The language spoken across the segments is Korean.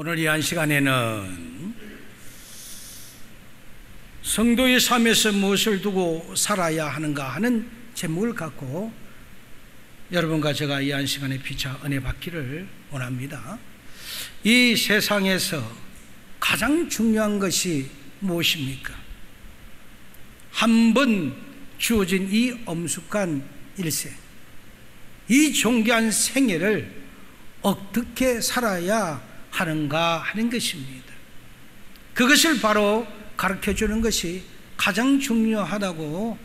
오늘 이 한 시간에는 성도의 삶에서 무엇을 두고 살아야 하는가 하는 제목을 갖고 여러분과 제가 이 한 시간에 피차 은혜 받기를 원합니다. 이 세상에서 가장 중요한 것이 무엇입니까? 한 번 주어진 이 엄숙한 일생, 이 존귀한 생애를 어떻게 살아야 하는가 하는 것입니다. 그것을 바로 가르쳐주는 것이 가장 중요하다고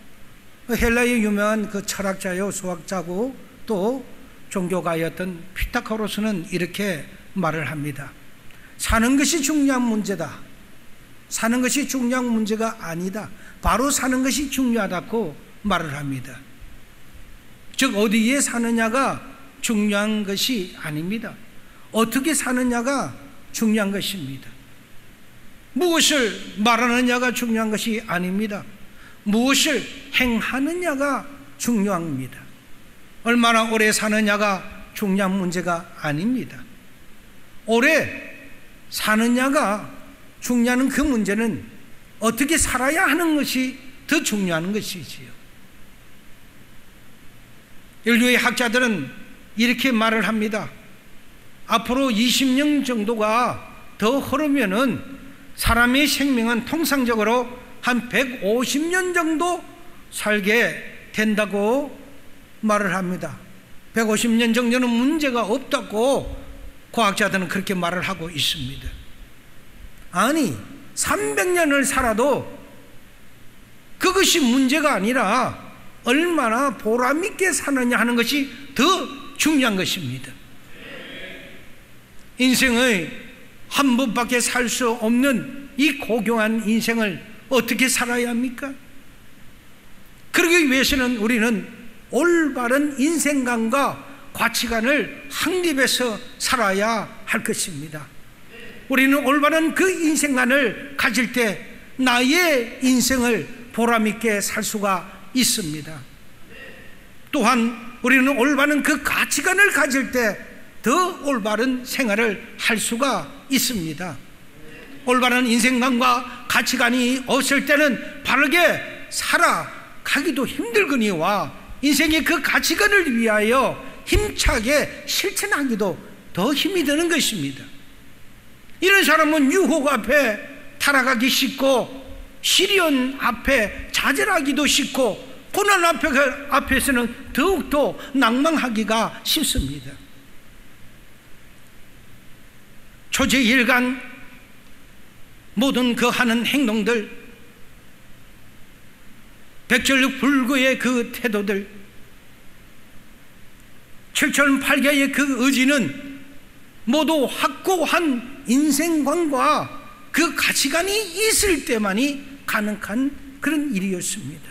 헬라의 유명한 그 철학자요 수학자고 또 종교가였던 피타고라스는 이렇게 말을 합니다. 사는 것이 중요한 문제다. 사는 것이 중요한 문제가 아니다. 바로 사는 것이 중요하다고 말을 합니다. 즉 어디에 사느냐가 중요한 것이 아닙니다. 어떻게 사느냐가 중요한 것입니다. 무엇을 말하느냐가 중요한 것이 아닙니다. 무엇을 행하느냐가 중요합니다. 얼마나 오래 사느냐가 중요한 문제가 아닙니다. 오래 사느냐가 중요한 그 문제는 어떻게 살아야 하는 것이 더 중요한 것이지요. 인류의 학자들은 이렇게 말을 합니다. 앞으로 20년 정도가 더 흐르면은 사람의 생명은 통상적으로 한 150년 정도 살게 된다고 말을 합니다. 150년 정도는 문제가 없다고 과학자들은 그렇게 말을 하고 있습니다. 아니 300년을 살아도 그것이 문제가 아니라 얼마나 보람있게 사느냐 하는 것이 더 중요한 것입니다. 인생의 한 번밖에 살 수 없는 이 고귀한 인생을 어떻게 살아야 합니까? 그러기 위해서는 우리는 올바른 인생관과 가치관을 확립해서 살아야 할 것입니다. 우리는 올바른 그 인생관을 가질 때 나의 인생을 보람있게 살 수가 있습니다. 또한 우리는 올바른 그 가치관을 가질 때 더 올바른 생활을 할 수가 있습니다. 올바른 인생관과 가치관이 없을 때는 바르게 살아가기도 힘들거니와 인생의 그 가치관을 위하여 힘차게 실천하기도 더 힘이 드는 것입니다. 이런 사람은 유혹 앞에 타락하기 쉽고 시련 앞에 좌절하기도 쉽고 고난 앞에서는 더욱더 낭망하기가 쉽습니다. 초지일간 모든 그 하는 행동들, 백전불구의 그 태도들, 칠천팔계의 그 의지는 모두 확고한 인생관과 그 가치관이 있을 때만이 가능한 그런 일이었습니다.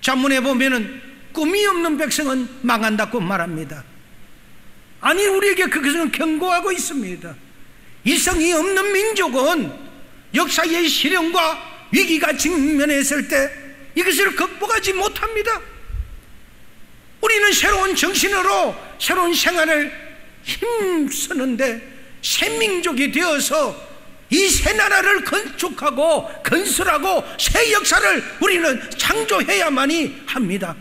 잠문에 보면은 꿈이 없는 백성은 망한다고 말합니다. 아니 우리에게 그것은 경고하고 있습니다. 이성이 없는 민족은 역사의 시련과 위기가 직면했을 때 이것을 극복하지 못합니다. 우리는 새로운 정신으로 새로운 생활을 힘쓰는데 새 민족이 되어서 이 새 나라를 건축하고 건설하고 새 역사를 우리는 창조해야만이 합니다.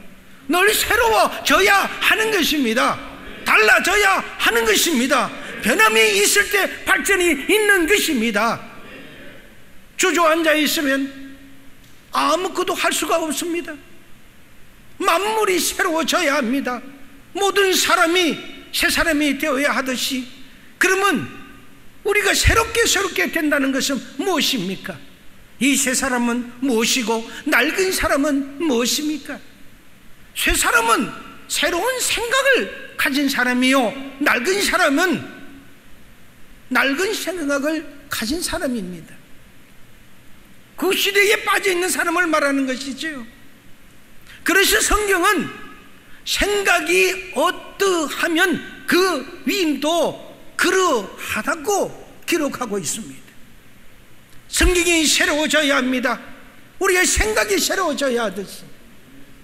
늘 새로워져야 하는 것입니다. 달라져야 하는 것입니다. 변함이 있을 때 발전이 있는 것입니다. 주저앉아 있으면 아무것도 할 수가 없습니다. 만물이 새로워져야 합니다. 모든 사람이 새 사람이 되어야 하듯이. 그러면 우리가 새롭게 된다는 것은 무엇입니까? 이 새 사람은 무엇이고 낡은 사람은 무엇입니까? 새 사람은 새로운 생각을 가진 사람이요, 낡은 사람은 낡은 생각을 가진 사람입니다. 그 시대에 빠져 있는 사람을 말하는 것이죠. 그래서 성경은 생각이 어떠하면 그 위임도 그러하다고 기록하고 있습니다. 성경이 새로워져야 합니다. 우리의 생각이 새로워져야 하듯이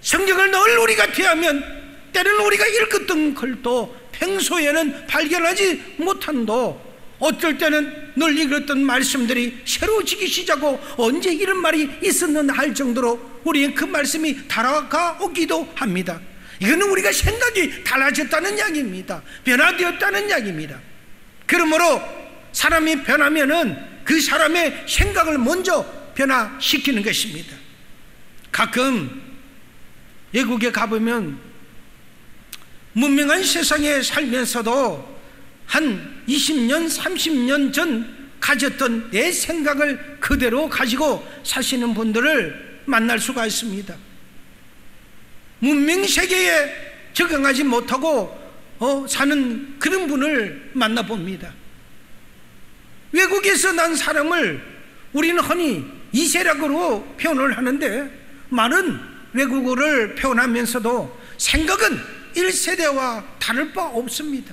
성경을 늘 우리가 대하면 때로는 우리가 읽었던 글도 평소에는 발견하지 못한도 어떨 때는 늘 읽었던 말씀들이 새로워지기 시작하고 언제 이런 말이 있었는가 할 정도로 우리는 그 말씀이 달아가오기도 합니다. 이거는 우리가 생각이 달라졌다는 이야기입니다. 변화되었다는 이야기입니다. 그러므로 사람이 변하면은 그 사람의 생각을 먼저 변화시키는 것입니다. 가끔 외국에 가보면 문명한 세상에 살면서도 한 20년, 30년 전 가졌던 내 생각을 그대로 가지고 사시는 분들을 만날 수가 있습니다. 문명 세계에 적응하지 못하고 사는 그런 분을 만나봅니다. 외국에서 난 사람을 우리는 흔히 이세력으로 표현을 하는데, 말은 외국어를 표현하면서도 생각은 1세대와 다를 바 없습니다.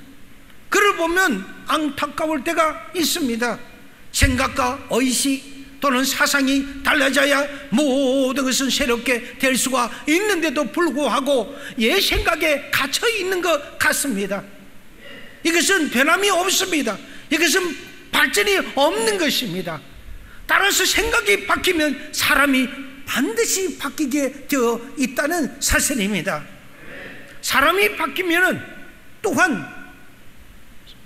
그를 보면 안타까울 때가 있습니다. 생각과 의식 또는 사상이 달라져야 모든 것은 새롭게 될 수가 있는데도 불구하고 옛 생각에 갇혀 있는 것 같습니다. 이것은 변함이 없습니다. 이것은 발전이 없는 것입니다. 따라서 생각이 바뀌면 사람이 반드시 바뀌게 되어 있다는 사실입니다. 사람이 바뀌면 또한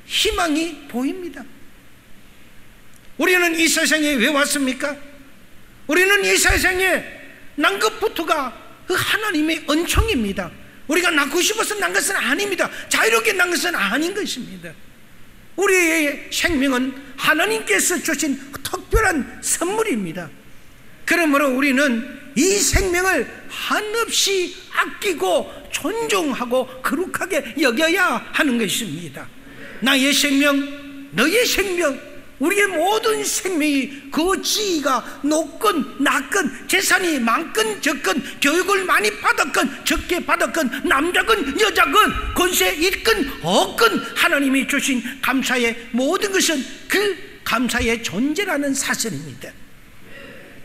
희망이 보입니다. 우리는 이 세상에 왜 왔습니까? 우리는 이 세상에 난 것부터가 그 하나님의 은총입니다. 우리가 낳고 싶어서 난 것은 아닙니다. 자유롭게 난 것은 아닌 것입니다. 우리의 생명은 하나님께서 주신 특별한 선물입니다. 그러므로 우리는 이 생명을 한없이 아끼고 존중하고 거룩하게 여겨야 하는 것입니다. 나의 생명, 너의 생명, 우리의 모든 생명이 그 지위가 높건 낮건, 재산이 많건 적건, 교육을 많이 받았건 적게 받았건, 남자건 여자건, 권세 있건 없건 하나님이 주신 감사의 모든 것은 그 감사의 존재라는 사실입니다.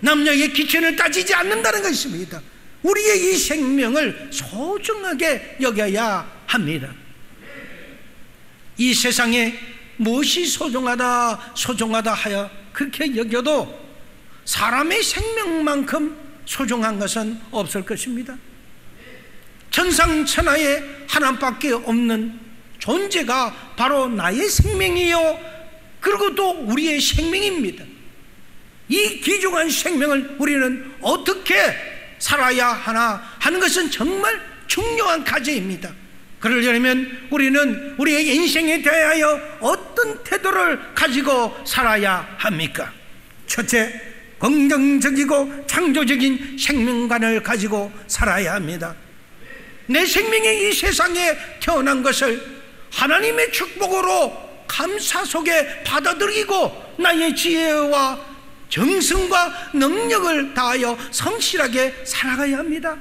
남녀의 기준을 따지지 않는다는 것입니다. 우리의 이 생명을 소중하게 여겨야 합니다. 이 세상에 무엇이 소중하다 하여 그렇게 여겨도 사람의 생명만큼 소중한 것은 없을 것입니다. 천상천하에 하나밖에 없는 존재가 바로 나의 생명이요, 그리고 또 우리의 생명입니다. 이 귀중한 생명을 우리는 어떻게 살아야 하나 하는 것은 정말 중요한 과제입니다. 그러려면 우리는 우리의 인생에 대하여 어떤 태도를 가지고 살아야 합니까? 첫째, 긍정적이고 창조적인 생명관을 가지고 살아야 합니다. 내 생명이 이 세상에 태어난 것을 하나님의 축복으로 감사 속에 받아들이고 나의 지혜와 정성과 능력을 다하여 성실하게 살아가야 합니다.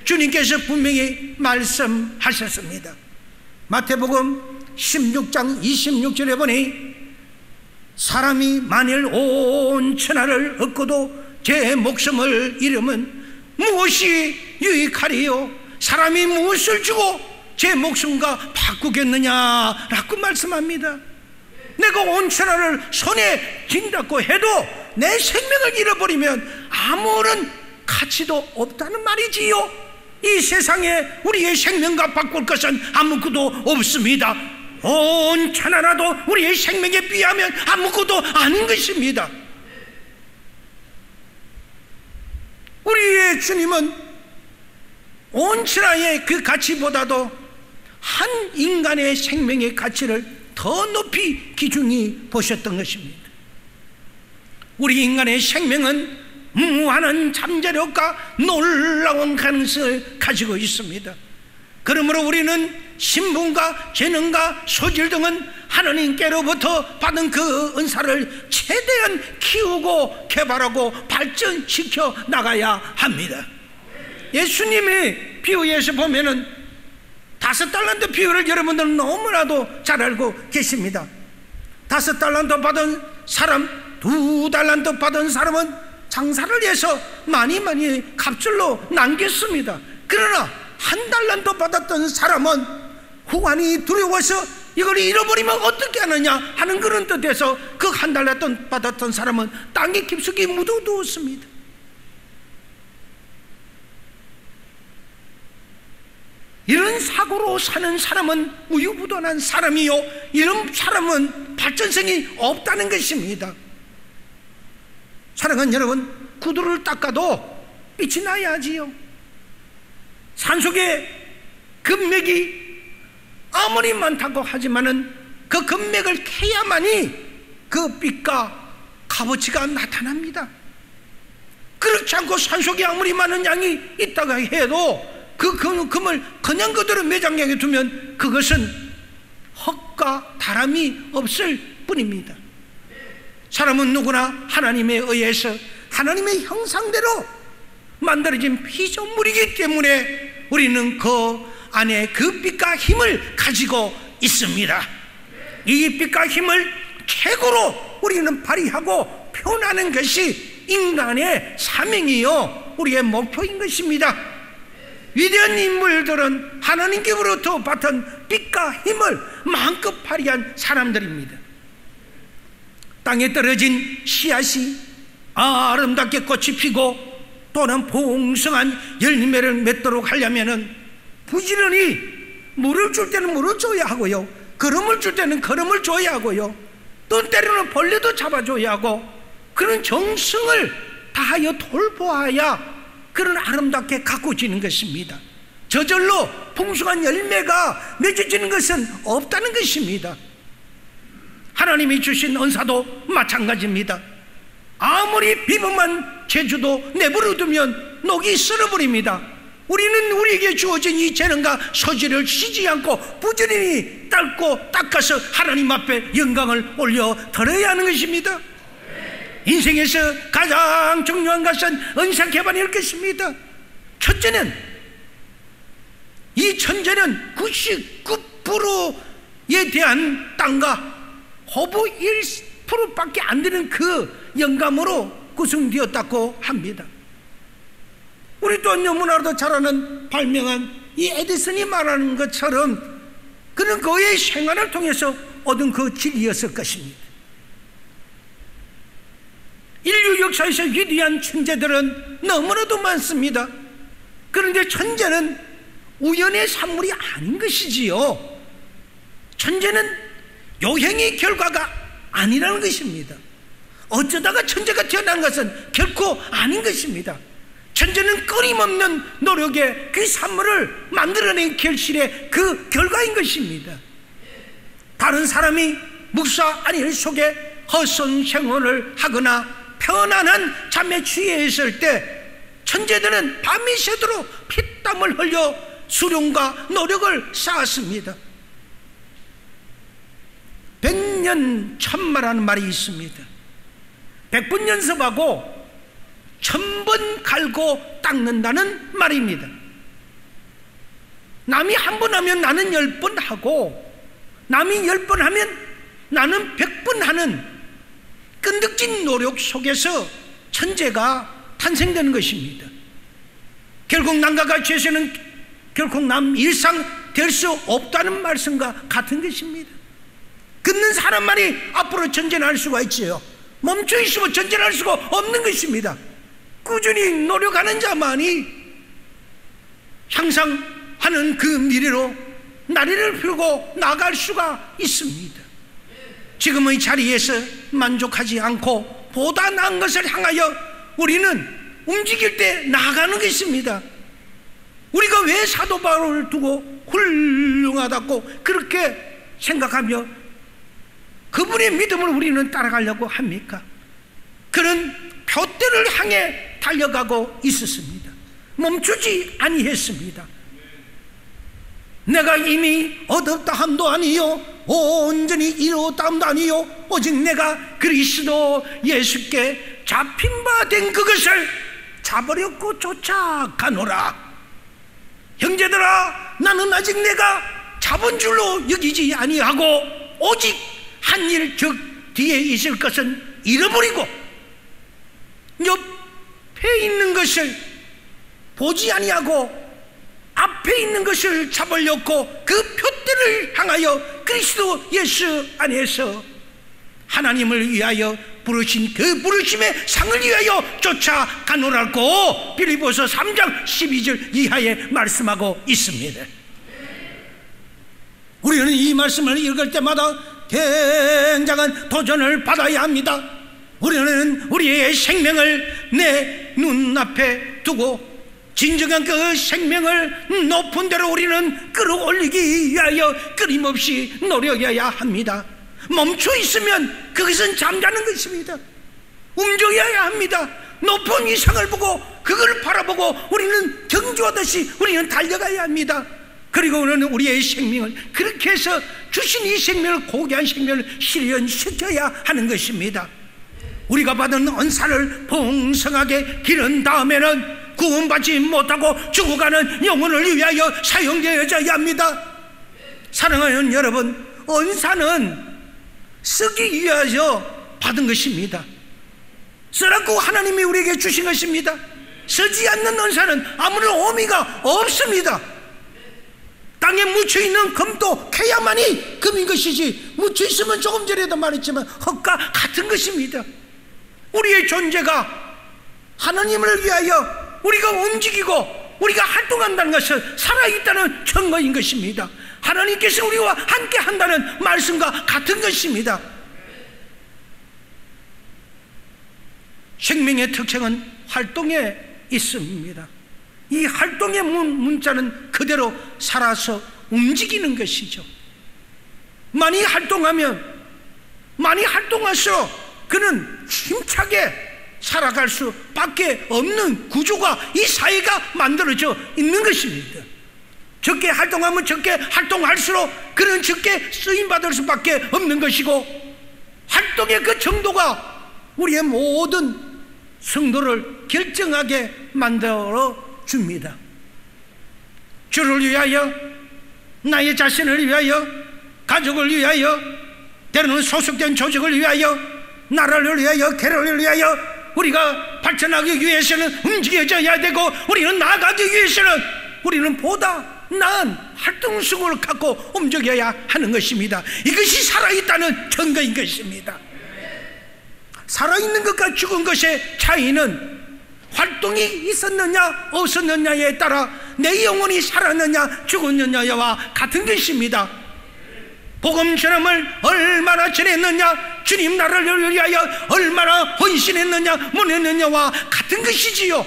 주님께서 분명히 말씀하셨습니다. 마태복음 16장 26절에 보니 사람이 만일 온 천하를 얻고도 제 목숨을 잃으면 무엇이 유익하리요? 사람이 무엇을 주고 제 목숨과 바꾸겠느냐라고 말씀합니다. 내가 온 천하를 손에 쥔다고 해도 내 생명을 잃어버리면 아무런 가치도 없다는 말이지요. 이 세상에 우리의 생명과 바꿀 것은 아무것도 없습니다. 온 천하라도 우리의 생명에 비하면 아무것도 아닌 것입니다. 우리의 주님은 온 천하의 그 가치보다도 한 인간의 생명의 가치를 더 높이 기준히 보셨던 것입니다. 우리 인간의 생명은 무한한 잠재력과 놀라운 가능성을 가지고 있습니다. 그러므로 우리는 신분과 재능과 소질 등은 하나님께로부터 받은 그 은사를 최대한 키우고 개발하고 발전시켜 나가야 합니다. 예수님의 비유에서 보면은 5달란트 비유를 여러분들은 너무나도 잘 알고 계십니다. 5달란트 받은 사람, 2달란트 받은 사람은 장사를 해서 많이 갑줄로 남겼습니다. 그러나 1달란트 받았던 사람은 후환이 두려워서 이걸 잃어버리면 어떻게 하느냐 하는 그런 뜻에서 그 한 달 받았던 사람은 땅에 깊숙이 묻어두었습니다. 이런 사고로 사는 사람은 우유부단한 사람이요, 이런 사람은 발전성이 없다는 것입니다. 사랑하는 여러분, 구두를 닦아도 빛이 나야지요. 산속에 금맥이 아무리 많다고 하지만은 그 금맥을 캐야만이 그 빛과 값어치가 나타납니다. 그렇지 않고 산속에 아무리 많은 양이 있다가 해도 그 금을 그냥 그대로 매장량에 두면 그것은 헛과 다람이 없을 뿐입니다. 사람은 누구나 하나님에 의해서 하나님의 형상대로 만들어진 피조물이기 때문에 우리는 그 안에 그 빛과 힘을 가지고 있습니다. 이 빛과 힘을 최고로 우리는 발휘하고 표현하는 것이 인간의 사명이요, 우리의 목표인 것입니다. 위대한 인물들은 하나님께로부터 받은 빛과 힘을 마음껏 발휘한 사람들입니다. 땅에 떨어진 씨앗이 아름답게 꽃이 피고 또는 풍성한 열매를 맺도록 하려면은 부지런히 물을 줄 때는 물을 줘야 하고요, 걸음을 줄 때는 걸음을 줘야 하고요, 또 때로는 벌레도 잡아줘야 하고, 그런 정성을 다하여 돌보아야 그런 아름답게 가꾸어지는 것입니다. 저절로 풍성한 열매가 맺어지는 것은 없다는 것입니다. 하나님이 주신 은사도 마찬가지입니다. 아무리 비범한 재주도 내버려 두면 녹이 쓸어버립니다. 우리는 우리에게 주어진 이 재능과 소질을 쉬지 않고 부지런히 닦아서 하나님 앞에 영광을 올려 드려야 하는 것입니다. 인생에서 가장 중요한 것은 은사 개발일 것입니다. 첫째는, 이 천재는 99%에 대한 땅과 허브 1%밖에 안 되는 그 영감으로 구성되었다고 합니다. 우리 또 너무나도 잘 아는 발명한 이 에디슨이 말하는 것처럼 그는 그의 생활을 통해서 얻은 그 진리였을 것입니다. 인류 역사에서 위대한 천재들은 너무나도 많습니다. 그런데 천재는 우연의 산물이 아닌 것이지요, 천재는 요행의 결과가 아니라는 것입니다. 어쩌다가 천재가 태어난 것은 결코 아닌 것입니다. 천재는 끊임없는 노력의 그 산물을 만들어낸 결실의 그 결과인 것입니다. 다른 사람이 묵사 안일 속에 헛손 생활을 하거나 편안한 잠에 취해 있을 때 천재들은 밤이 새도록 피땀을 흘려 수련과 노력을 쌓았습니다. 백년천마라는 말이 있습니다. 100번 연습하고 1000번 갈고 닦는다는 말입니다. 남이 한 번 하면 나는 10번 하고, 남이 10번 하면 나는 100번 하는 끈덕진 노력 속에서 천재가 탄생되는 것입니다. 결국 남과 같이서는 결국 남 일상 될 수 없다는 말씀과 같은 것입니다. 걷는 사람만이 앞으로 전진할 수가 있지요, 멈춰 있으면 전진할 수가 없는 것입니다. 꾸준히 노력하는 자만이 향상하는 그 미래로 나래를 펴고 나갈 수가 있습니다. 지금의 자리에서 만족하지 않고 보다 나은 것을 향하여 우리는 움직일 때 나아가는 것입니다. 우리가 왜 사도 바울을 두고 훌륭하다고 그렇게 생각하며 그분의 믿음을 우리는 따라가려고 합니까? 그는 표대를 향해 달려가고 있었습니다. 멈추지 아니했습니다. 내가 이미 얻었다 함도 아니요 온전히 이루었다 함도 아니요 오직 내가 그리스도 예수께 잡힌 바 된 그것을 잡으려고 쫓아가노라. 형제들아, 나는 아직 내가 잡은 줄로 여기지 아니하고 오직 한 일 즉 뒤에 있을 것은 잃어버리고 옆에 있는 것을 보지 아니하고 앞에 있는 것을 잡으려고 그 표대를 향하여 그리스도 예수 안에서 하나님을 위하여 부르신 그 부르심의 상을 위하여 쫓아가노라고 빌립보서 3장 12절 이하에 말씀하고 있습니다. 우리는 이 말씀을 읽을 때마다 굉장한 도전을 받아야 합니다. 우리는 우리의 생명을 내 눈앞에 두고 진정한 그 생명을 높은 데로 우리는 끌어올리기 위하여 끊임없이 노력해야 합니다. 멈춰 있으면 그것은 잠자는 것입니다. 움직여야 합니다. 높은 이상을 보고 그걸 바라보고 우리는 경주하듯이 우리는 달려가야 합니다. 그리고 우리는 우리의 생명을 그렇게 해서 주신 이 생명을, 고귀한 생명을 실현시켜야 하는 것입니다. 우리가 받은 은사를 풍성하게 기른 다음에는 구원받지 못하고 죽어가는 영혼을 위하여 사용되어야 합니다. 사랑하는 여러분, 은사는 쓰기 위하여 받은 것입니다. 쓰라고 하나님이 우리에게 주신 것입니다. 쓰지 않는 은사는 아무런 의미가 없습니다. 땅에 묻혀있는 금도 캐야만이 금인 것이지, 묻혀있으면 조금 전에도 말했지만 흙과 같은 것입니다. 우리의 존재가 하나님을 위하여 우리가 움직이고 우리가 활동한다는 것은 살아있다는 증거인 것입니다. 하나님께서 우리와 함께 한다는 말씀과 같은 것입니다. 생명의 특징은 활동에 있습니다. 이 활동의 문자는 그대로 살아서 움직이는 것이죠. 많이 활동할수록 그는 힘차게 살아갈 수밖에 없는 구조가 이 사회가 만들어져 있는 것입니다. 적게 활동하면 적게 활동할수록 그는 적게 쓰임받을 수밖에 없는 것이고, 활동의 그 정도가 우리의 모든 성도를 결정하게 만들어 줍니다. 주를 위하여, 나의 자신을 위하여, 가족을 위하여, 때로는 소속된 조직을 위하여, 나라를 위하여, 개를 위하여 우리가 발전하기 위해서는 움직여져야 되고, 우리는 나아가기 위해서는 우리는 보다 나은 활동성을 갖고 움직여야 하는 것입니다. 이것이 살아있다는 증거인 것입니다. 살아있는 것과 죽은 것의 차이는 활동이 있었느냐 없었느냐에 따라 내 영혼이 살았느냐 죽었느냐와 같은 것입니다. 복음 전함을 얼마나 전했느냐, 주님 나라를 위하여 얼마나 헌신했느냐 못했느냐와 같은 것이지요.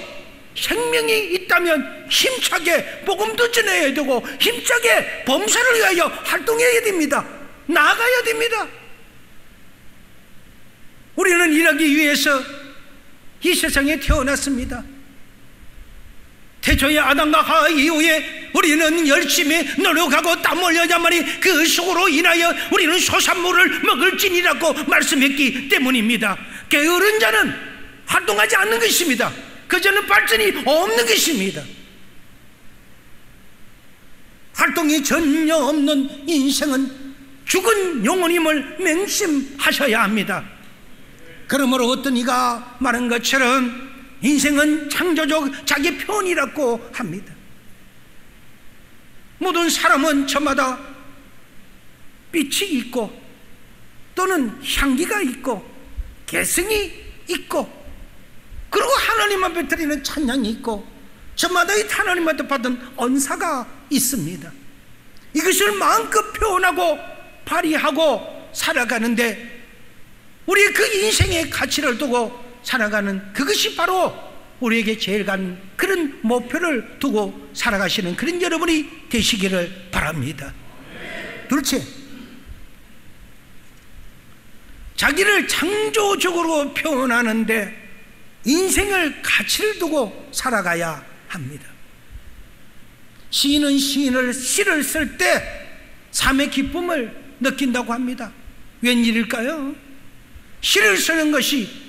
생명이 있다면 힘차게 복음도 전해야 되고 힘차게 범사를 위하여 활동해야 됩니다. 나아가야 됩니다. 우리는 일하기 위해서 이 세상에 태어났습니다. 태초의 아담과 하와 이후에 우리는 열심히 노력하고 땀 흘려야만이 그 속으로 인하여 우리는 소산물을 먹을지니라고 말씀했기 때문입니다. 게으른 자는 활동하지 않는 것입니다. 그저는 발전이 없는 것입니다. 활동이 전혀 없는 인생은 죽은 영혼임을 맹심하셔야 합니다. 그러므로 어떤 이가 말한 것처럼 인생은 창조적 자기 편이라고 합니다. 모든 사람은 저마다 빛이 있고 또는 향기가 있고 개성이 있고, 그리고 하나님 앞에 드리는 찬양이 있고, 저마다 이 하나님한테 받은 언사가 있습니다. 이것을 마음껏 표현하고 발휘하고 살아가는데, 우리의 그 인생의 가치를 두고 살아가는 그것이 바로 우리에게 제일 간 그런 목표를 두고 살아가시는 그런 여러분이 되시기를 바랍니다. 둘째, 자기를 창조적으로 표현하는데 인생을 가치를 두고 살아가야 합니다. 시인은 시를 쓸 때 삶의 기쁨을 느낀다고 합니다. 웬일일까요? 시를 쓰는 것이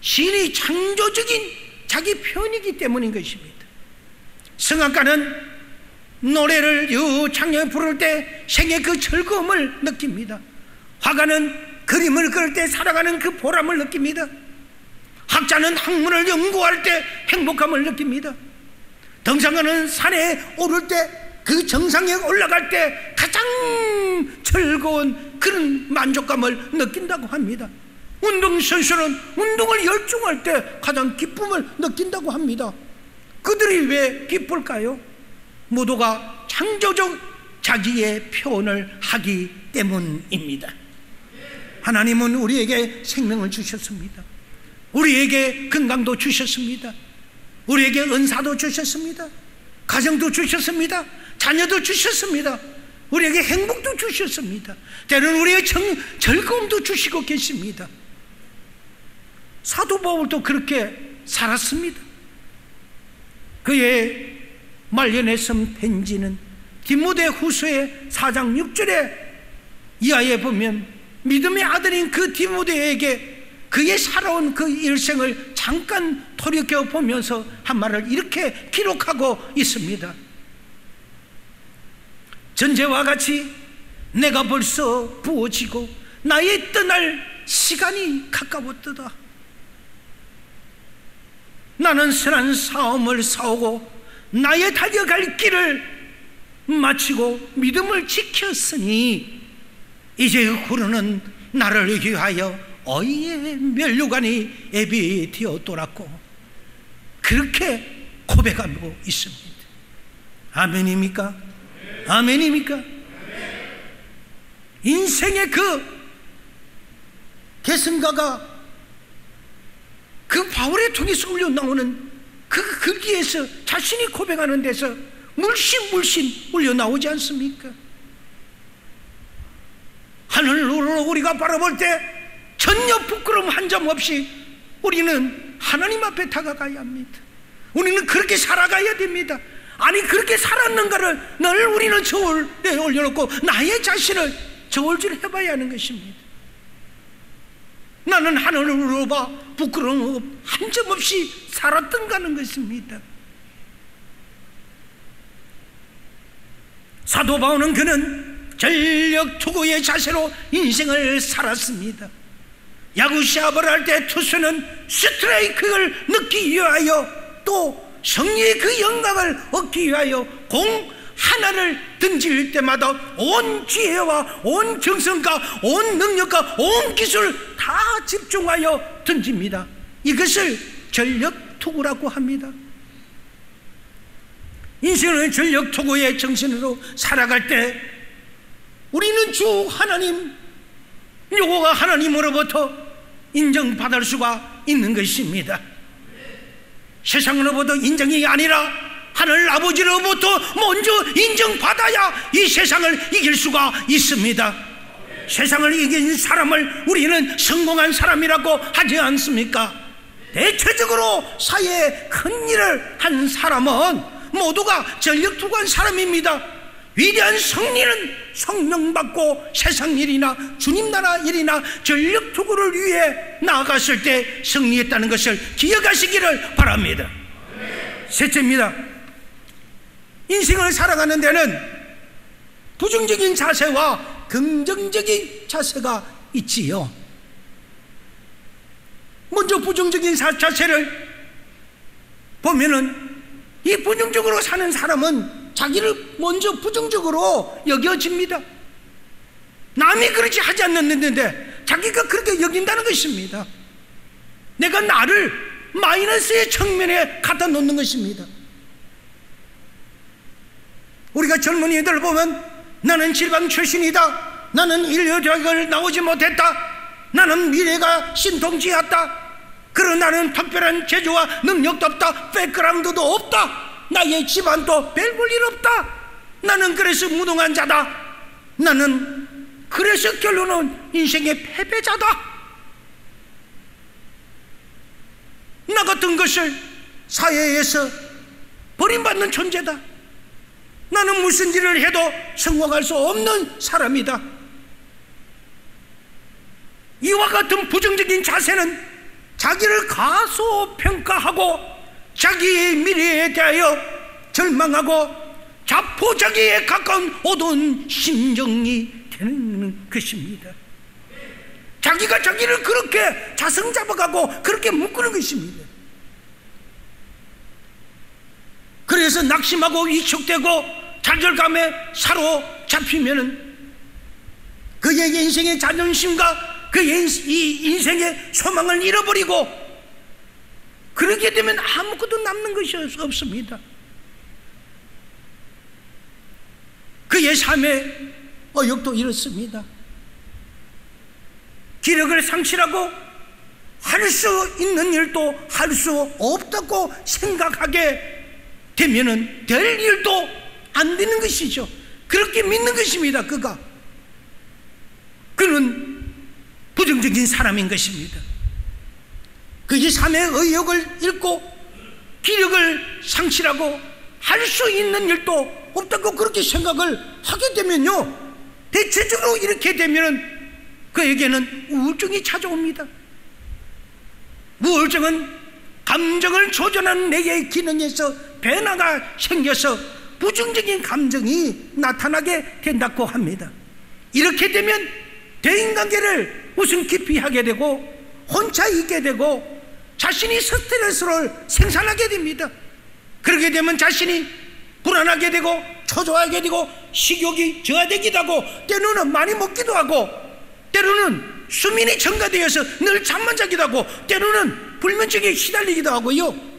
시인이 창조적인 자기 표현이기 때문인 것입니다. 성악가는 노래를 유창하게 부를 때 생의 그 즐거움을 느낍니다. 화가는 그림을 그릴 때 살아가는 그 보람을 느낍니다. 학자는 학문을 연구할 때 행복함을 느낍니다. 등산가는 산에 오를 때 그 정상에 올라갈 때 가장 즐거운 그런 만족감을 느낀다고 합니다. 운동선수는 운동을 열중할 때 가장 기쁨을 느낀다고 합니다. 그들이 왜 기쁠까요? 모두가 창조적 자기의 표현을 하기 때문입니다. 하나님은 우리에게 생명을 주셨습니다. 우리에게 건강도 주셨습니다. 우리에게 은사도 주셨습니다. 가정도 주셨습니다. 자녀도 주셨습니다. 우리에게 행복도 주셨습니다. 때로는 우리의 즐거움도 주시고 계십니다. 사도 바울도 그렇게 살았습니다. 그의 말년에 쓴 편지는 디모데 후서의 4장 6절에 이하에 보면 믿음의 아들인 그 디모데에게 그의 살아온 그 일생을 잠깐 돌이켜보면서 한 말을 이렇게 기록하고 있습니다. 전제와 같이 내가 벌써 부어지고 나의 떠날 시간이 가까웠도다. 나는 선한 싸움을 싸우고 나의 달려갈 길을 마치고 믿음을 지켰으니 이제 후로는 나를 위하여 어이의 면류관이 예비되었더라고. 그렇게 고백하고 있습니다. 아멘입니까? 아멘입니까? 인생의 그 개성가가 그 바울의 통해서 흘러나오는 그 글귀에서 자신이 고백하는 데서 물씬 흘러나오지 않습니까? 하늘로 우리가 바라볼 때 전혀 부끄러움 한 점 없이 우리는 하나님 앞에 다가가야 합니다. 우리는 그렇게 살아가야 됩니다. 아니 그렇게 살았는가를 늘 우리는 저울에 올려놓고 나의 자신을 저울질 해봐야 하는 것입니다. 나는 하늘을 봐 부끄러움 한 점 없이 살았던가 하는 것입니다. 사도 바울은 그는 전력 투구의 자세로 인생을 살았습니다. 야구 시합을 할 때 투수는 스트라이크를 넣기 위하여 또 승리의 그 영광을 얻기 위하여 공 하나를 던질 때마다 온 지혜와 온 정성과 온 능력과 온 기술을 다 집중하여 던집니다. 이것을 전력투구라고 합니다. 인생은 전력투구의 정신으로 살아갈 때 우리는 주 하나님, 여호와 하나님으로부터 인정받을 수가 있는 것입니다. 세상으로부터 인정이 아니라 하늘 아버지로부터 먼저 인정받아야 이 세상을 이길 수가 있습니다. 세상을 이긴 사람을 우리는 성공한 사람이라고 하지 않습니까? 대체적으로 사회에 큰 일을 한 사람은 모두가 전력투구한 사람입니다. 위대한 승리는 성명받고 세상 일이나 주님 나라 일이나 전력투구를 위해 나아갔을 때 승리했다는 것을 기억하시기를 바랍니다. 셋째입니다. 인생을 살아가는 데는 부정적인 자세와 긍정적인 자세가 있지요. 먼저 부정적인 자세를 보면은 이 부정적으로 사는 사람은 자기를 먼저 부정적으로 여겨집니다. 남이 그렇게 하지 않는데 자기가 그렇게 여긴다는 것입니다. 내가 나를 마이너스의 측면에 갖다 놓는 것입니다. 우리가 젊은이들 보면 나는 지방 출신이다, 나는 인류대학을 나오지 못했다, 나는 미래가 신통치였다, 그러나 나는 특별한 재주와 능력도 없다, 백그라운드도 없다, 나의 집안도 별 볼 일 없다, 나는 그래서 무능한 자다, 나는 그래서 결론은 인생의 패배자다, 나 같은 것을 사회에서 버림받는 존재다, 나는 무슨 일을 해도 성공할 수 없는 사람이다. 이와 같은 부정적인 자세는 자기를 가소평가하고 자기의 미래에 대하여 절망하고 자포자기에 가까운 어두운 심정이 되는 것입니다. 자기가 자기를 그렇게 자성 잡아가고 그렇게 묶는 것입니다. 그래서 낙심하고 위축되고 좌절감에 사로잡히면은 그의 인생의 자존심과 그의 이 인생의 소망을 잃어버리고 그러게 되면 아무것도 남는 것이 없습니다. 그의 삶의 어역도 이렇습니다. 기력을 상실하고 할 수 있는 일도 할 수 없다고 생각하게 되면은 될 일도 안 되는 것이죠. 그렇게 믿는 것입니다. 그는 부정적인 사람인 것입니다. 그의 삶의 의욕을 잃고 기력을 상실하고 할 수 있는 일도 없다고 그렇게 생각을 하게 되면요, 대체적으로 이렇게 되면은 그에게는 우울증이 찾아옵니다. 우울증은 감정을 조절하는 뇌의 기능에서 변화가 생겨서 부정적인 감정이 나타나게 된다고 합니다. 이렇게 되면 대인관계를 우선 깊이 하게 되고 혼자 있게 되고 자신이 스트레스를 생산하게 됩니다. 그렇게 되면 자신이 불안하게 되고 초조하게 되고 식욕이 저하되기도 하고 때로는 많이 먹기도 하고 때로는 수면이 증가되어서 늘 잠만 자기도 하고 때로는 불면증에 시달리기도 하고요.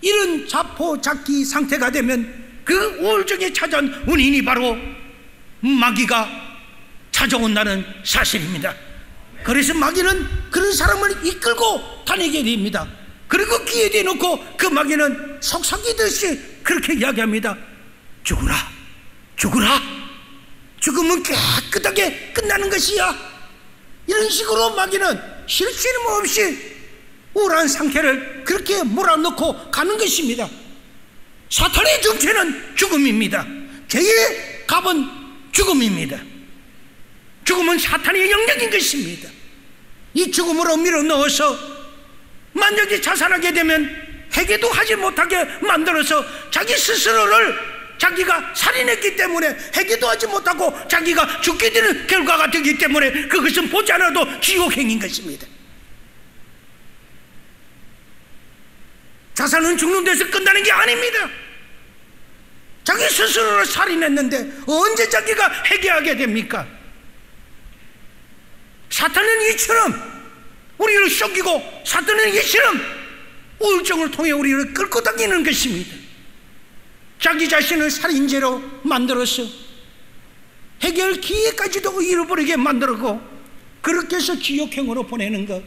이런 자포자기 상태가 되면 그 우울증에 찾아온 원인이 바로 마귀가 찾아온다는 사실입니다. 그래서 마귀는 그런 사람을 이끌고 다니게 됩니다. 그리고 귀에 대놓고 그 마귀는 속삭이듯이 그렇게 이야기합니다. 죽으라, 죽으라, 죽으면 깨끗하게 끝나는 것이야. 이런 식으로 마귀는 쉴 새 없이 우울한 상태를 그렇게 몰아넣고 가는 것입니다. 사탄의 정체는 죽음입니다. 죄의 값은 죽음입니다. 죽음은 사탄의 영역인 것입니다. 이 죽음으로 밀어넣어서 만약에 자살하게 되면 회개도 하지 못하게 만들어서 자기 스스로를 자기가 살인했기 때문에 회개도 하지 못하고 자기가 죽게 되는 결과가 되기 때문에 그것은 보지 않아도 지옥행인 것입니다. 자살은 죽는 데서 끝나는 게 아닙니다. 자기 스스로를 살인했는데 언제 자기가 회개하게 됩니까? 사탄은 이처럼 우리를 속이고 사탄은 이처럼 우울증을 통해 우리를 끌고 다니는 것입니다. 자기 자신을 살인죄로 만들어서 해결 기회까지도 잃어버리게 만들고 그렇게 해서 지옥행으로 보내는 것,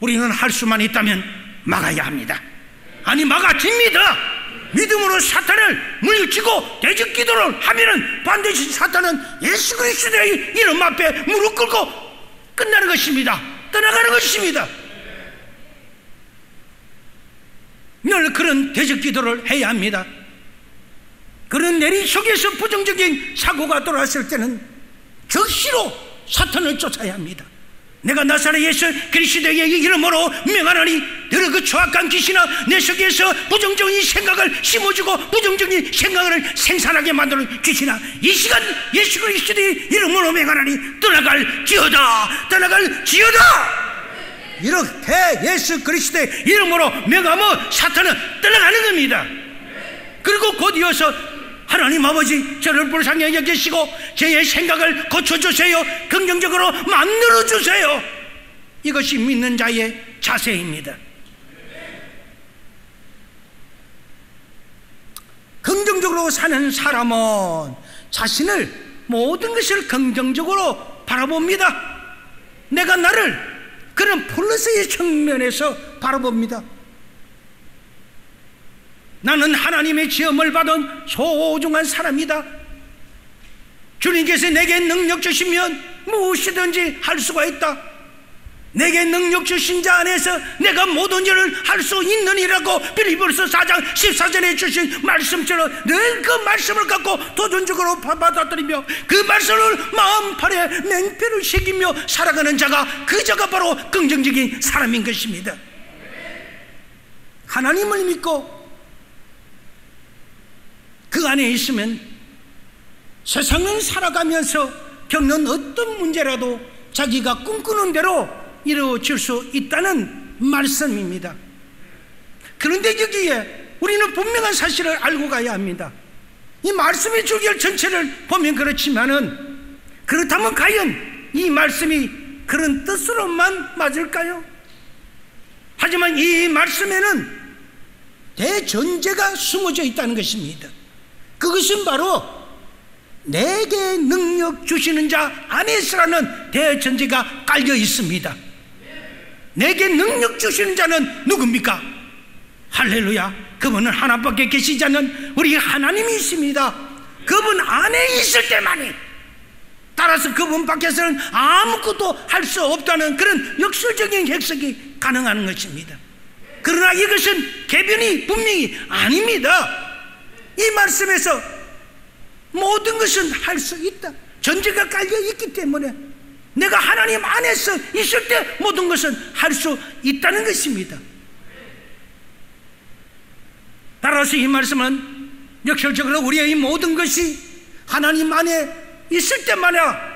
우리는 할 수만 있다면 막아야 합니다. 아니 막아집니다. 믿음으로 사탄을 물리치고 대적 기도를 하면은 반드시 사탄은 예수 그리스도의 이름 앞에 무릎 꿇고 끝나는 것입니다. 떠나가는 것입니다. 늘 그런 대적 기도를 해야 합니다. 그런 내리 속에서 부정적인 사고가 돌아왔을 때는 적시로 사탄을 쫓아야 합니다. 내가 나사렛 예수 그리스도의 이름으로 명하노니 너는 그 추악한 귀신아 내 속에서 부정적인 생각을 심어주고 부정적인 생각을 생산하게 만드는 귀신아, 이 시간 예수 그리스도의 이름으로 명하노니 떠나갈지어다, 떠나갈지어다. 이렇게 예수 그리스도의 이름으로 명하면 사탄은 떠나가는 겁니다. 그리고 곧 이어서 하나님 아버지 저를 불쌍히 여기시고 제 생각을 고쳐주세요, 긍정적으로 만들어주세요. 이것이 믿는 자의 자세입니다. 긍정적으로 사는 사람은 자신을 모든 것을 긍정적으로 바라봅니다. 내가 나를 그런 플러스의 측면에서 바라봅니다. 나는 하나님의 지음을 받은 소중한 사람이다. 주님께서 내게 능력 주시면 무엇이든지 할 수가 있다. 내게 능력 주신 자 안에서 내가 모든 일을 할 수 있느니라고 빌립보서 4장 14절에 주신 말씀처럼 늘 그 말씀을 갖고 도전적으로 받아들이며 그 말씀을 마음팔에 맹표를 새기며 살아가는 자가, 그 자가 바로 긍정적인 사람인 것입니다. 하나님을 믿고 그 안에 있으면 세상을 살아가면서 겪는 어떤 문제라도 자기가 꿈꾸는 대로 이루어질 수 있다는 말씀입니다. 그런데 여기에 우리는 분명한 사실을 알고 가야 합니다. 이 말씀의 주결 전체를 보면 그렇지만은, 그렇다면 과연 이 말씀이 그런 뜻으로만 맞을까요? 하지만 이 말씀에는 대전제가 숨어져 있다는 것입니다. 그것은 바로 내게 능력 주시는 자 안에서라는 대전제가 깔려 있습니다. 내게 능력 주시는 자는 누굽니까? 할렐루야. 그분은 하나밖에 계시지 않는 우리 하나님이 있습니다. 그분 안에 있을 때만이, 따라서 그분 밖에서는 아무것도 할 수 없다는 그런 역설적인 해석이 가능한 것입니다. 그러나 이것은 개변이 분명히 아닙니다. 이 말씀에서 모든 것은 할 수 있다, 전제가 깔려 있기 때문에 내가 하나님 안에서 있을 때 모든 것은 할 수 있다는 것입니다. 따라서 이 말씀은 역설적으로 우리의 이 모든 것이 하나님 안에 있을 때마다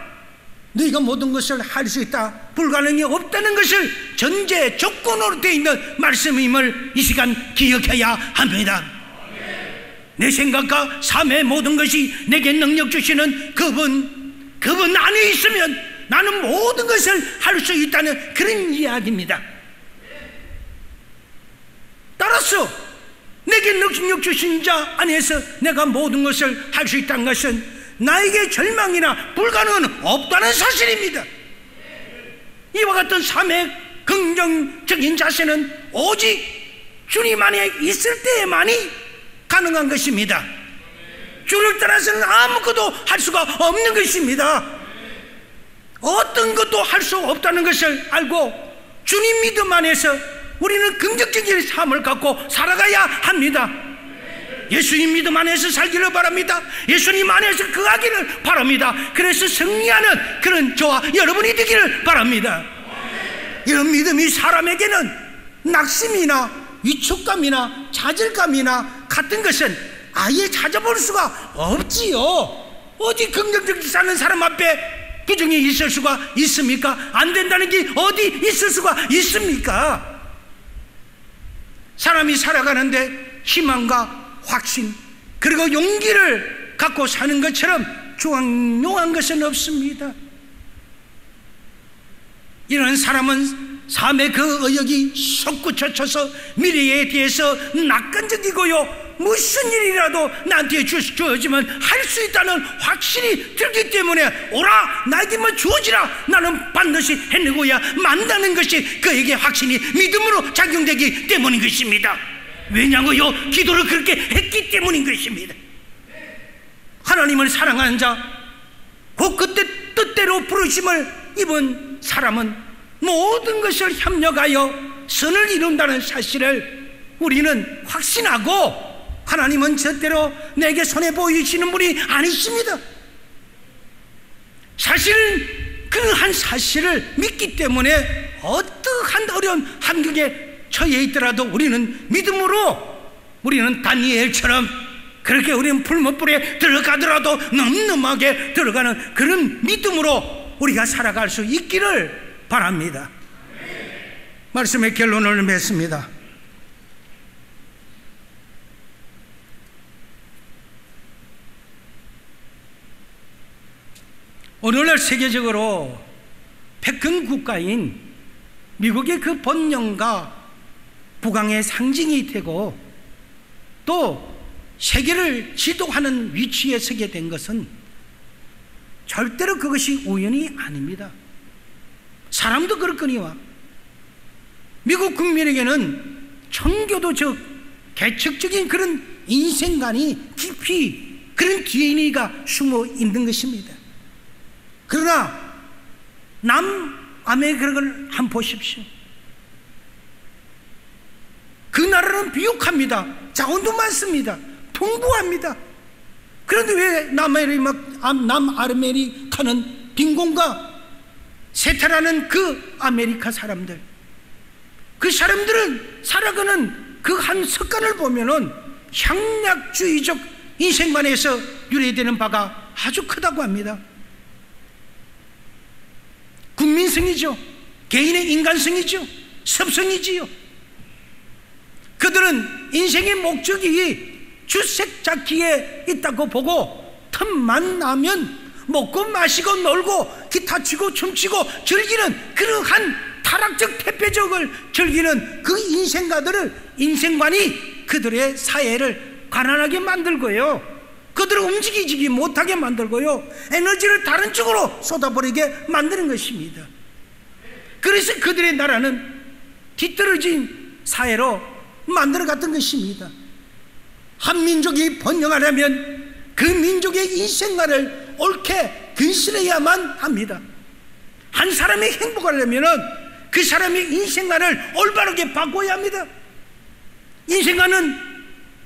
너희가 모든 것을 할 수 있다, 불가능이 없다는 것을 전제 조건으로 되어 있는 말씀임을 이 시간 기억해야 합니다. 내 생각과 삶의 모든 것이 내게 능력 주시는 그분 안에 있으면 나는 모든 것을 할 수 있다는 그런 이야기입니다. 따라서 내게 능력 주신 자 안에서 내가 모든 것을 할 수 있다는 것은 나에게 절망이나 불가능은 없다는 사실입니다. 이와 같은 삶의 긍정적인 자세는 오직 주님 안에 있을 때만이 가능한 것입니다. 주를 떠나서는 아무것도 할 수가 없는 것입니다. 어떤 것도 할 수 없다는 것을 알고 주님 믿음 안에서 우리는 긍정적인 삶을 갖고 살아가야 합니다. 예수님 믿음 안에서 살기를 바랍니다. 예수님 안에서 거하기를 바랍니다. 그래서 승리하는 그런 저와 여러분이 되기를 바랍니다. 이런 믿음이 사람에게는 낙심이나 위축감이나 좌절감이나 같은 것은 아예 찾아볼 수가 없지요. 어디 긍정적인 사는 사람 앞에 부정이 있을 수가 있습니까? 안 된다는 게 어디 있을 수가 있습니까? 사람이 살아가는데 희망과 확신 그리고 용기를 갖고 사는 것처럼 중요한 것은 없습니다. 이런 사람은 삶의 그 의욕이 솟구쳐서 미래에 대해서 낙관적이고요, 무슨 일이라도 나한테 주어지면 할 수 있다는 확신이 들기 때문에 오라 나에게만 주어지라 나는 반드시 해내고야 만다는 것이 그에게 확신이 믿음으로 작용되기 때문인 것입니다. 왜냐고요? 기도를 그렇게 했기 때문인 것입니다. 하나님을 사랑하는 자, 곧 그때 뜻대로 부르심을 입은 사람은 모든 것을 협력하여 선을 이룬다는 사실을 우리는 확신하고, 하나님은 절대로 내게 손해 보이시는 분이 아니십니다. 사실은 그러한 사실을 믿기 때문에 어떠한 어려운 환경에 처해 있더라도 우리는 믿음으로, 우리는 다니엘처럼 그렇게 우리는 풀무불에 들어가더라도 늠름하게 들어가는 그런 믿음으로 우리가 살아갈 수 있기를 바랍니다. 말씀의 결론을 맺습니다. 오늘날 세계적으로 패권 국가인 미국의 그 번영과 부강의 상징이 되고 또 세계를 지도하는 위치에 서게 된 것은 절대로 그것이 우연이 아닙니다. 사람도 그렇거니와 미국 국민에게는 청교도적 개척적인 그런 인생관이 깊이 그런 DNA가 숨어 있는 것입니다. 그러나 남아메리카를 한번 보십시오. 그 나라는 비옥합니다. 자원도 많습니다. 풍부합니다. 그런데 왜 남아메리카는 빈곤과 세탈하는 그 아메리카 사람들, 그 사람들은 살아가는 그 한 습관을 보면은 향락주의적 인생관에서 유래되는 바가 아주 크다고 합니다. 국민성이죠. 개인의 인간성이죠. 섭성이지요. 그들은 인생의 목적이 주색 잡기에 있다고 보고 틈만 나면 먹고 마시고 놀고 기타 치고 춤추고 즐기는 그러한 타락적 퇴폐적을 즐기는 그 인생관이 그들의 사회를 가난하게 만들고요, 그들을 움직이지 못하게 만들고요, 에너지를 다른 쪽으로 쏟아버리게 만드는 것입니다. 그래서 그들의 나라는 뒤떨어진 사회로 만들어갔던 것입니다. 한 민족이 번영하려면 그 민족의 인생관을 옳게 근신해야만 합니다. 한 사람이 행복하려면 그 사람의 인생관을 올바르게 바꿔야 합니다. 인생관은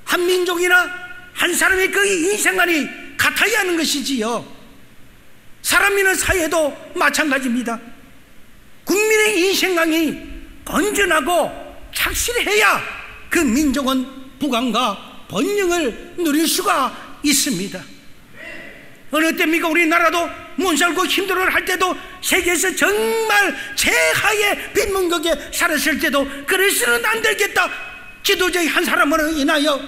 한 민족이나 한 사람의 그 인생관이 같아야 하는 것이지요. 사람이나 사회도 마찬가지입니다. 국민의 인생관이 건전하고 착실해야 그 민족은 부강과 번영을 누릴 수가 있습니다. 어느 때입니까? 우리나라도 못살고 힘들어 할 때도 세계에서 정말 최하의 빈민국에 살았을 때도 그래서는 안 되겠다, 지도자의 한 사람으로 인하여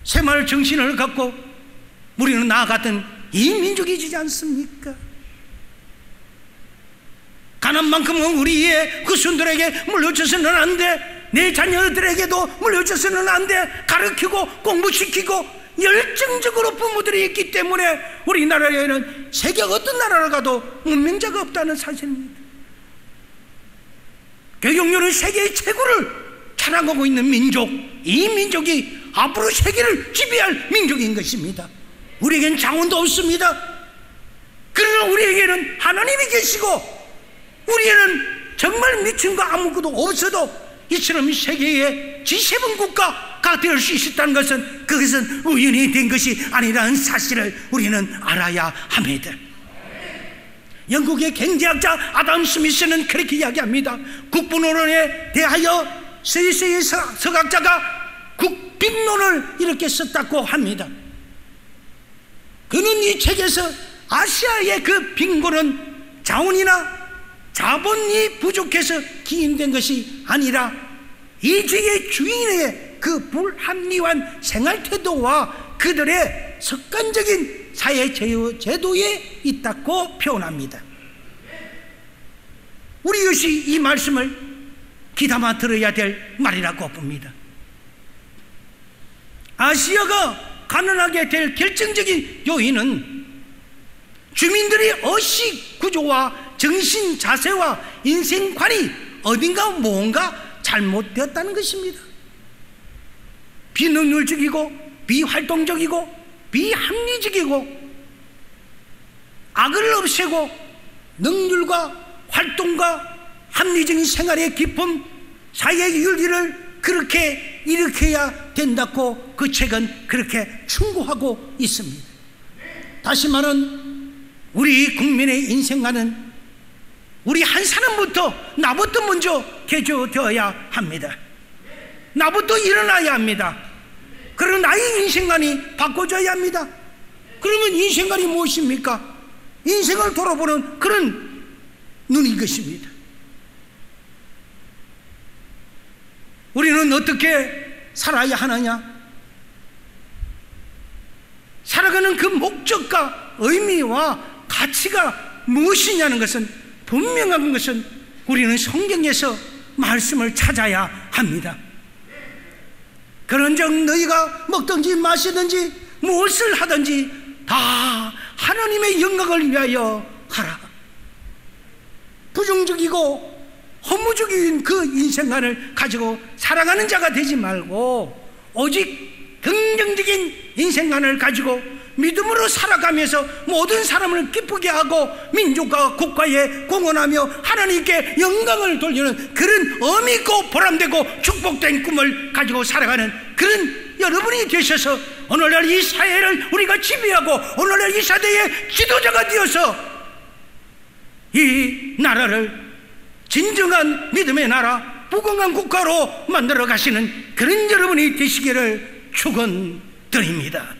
새마을 정신을 갖고 우리는 나아갔던 이 민족이지 않습니까? 가난만큼은 우리의 후손들에게 물려줘서는 안 돼, 내 자녀들에게도 물려줘서는 안 돼. 가르치고 공부시키고 열정적으로 부모들이 있기 때문에 우리나라에는 세계 어떤 나라를 가도 문명자가 없다는 사실입니다. 교육률은 세계의 최고를 자랑하고 있는 민족, 이 민족이 앞으로 세계를 지배할 민족인 것입니다. 우리에게는 자원도 없습니다. 그러나 우리에게는 하나님이 계시고 우리에는 정말 미친 거 아무것도 없어도 이처럼 세계의 G7 국가가 될 수 있었다는 것은 그것은 우연히 된 것이 아니라는 사실을 우리는 알아야 합니다. 영국의 경제학자 아담 스미스는 그렇게 이야기합니다. 국부론에 대하여 스위스의 서학자가 국빈론을 이렇게 썼다고 합니다. 그는 이 책에서 아시아의 그 빈곤은 자원이나 자본이 부족해서 기인된 것이 아니라 이 지의 주인의 그 불합리한 생활태도와 그들의 습관적인 사회 제도에 있다고 표현합니다. 우리 이것이 이 말씀을 귀담아 들어야 될 말이라고 봅니다. 아시아가 가난하게 될 결정적인 요인은 주민들의 의식 구조와 정신 자세와 인생관이 어딘가 뭔가 잘못되었다는 것입니다. 비능률적이고 비활동적이고 비합리적이고 악을 없애고 능률과 활동과 합리적인 생활의 기쁨, 사회의 윤리를 그렇게 일으켜야 된다고 그 책은 그렇게 충고하고 있습니다. 다시 말은 우리 국민의 인생관은 우리 한 사람부터, 나부터 먼저 개조되어야 합니다. 나부터 일어나야 합니다. 그리고 나의 인생관이 바꿔져야 합니다. 그러면 인생관이 무엇입니까? 인생을 돌아보는 그런 눈인 것입니다. 우리는 어떻게 살아야 하느냐? 살아가는 그 목적과 의미와 가치가 무엇이냐는 것은, 분명한 것은 우리는 성경에서 말씀을 찾아야 합니다. 그런즉 너희가 먹든지 마시든지 무엇을 하든지 다 하나님의 영광을 위하여 하라. 부정적이고 허무적인 그 인생관을 가지고 살아가는 자가 되지 말고 오직 긍정적인 인생관을 가지고 믿음으로 살아가면서 모든 사람을 기쁘게 하고 민족과 국가에 공헌하며 하나님께 영광을 돌리는 그런 의미 있고 보람되고 축복된 꿈을 가지고 살아가는 그런 여러분이 되셔서 오늘날 이 사회를 우리가 지배하고 오늘날 이 사대의 지도자가 되어서 이 나라를 진정한 믿음의 나라, 부강한 국가로 만들어 가시는 그런 여러분이 되시기를 축원드립니다.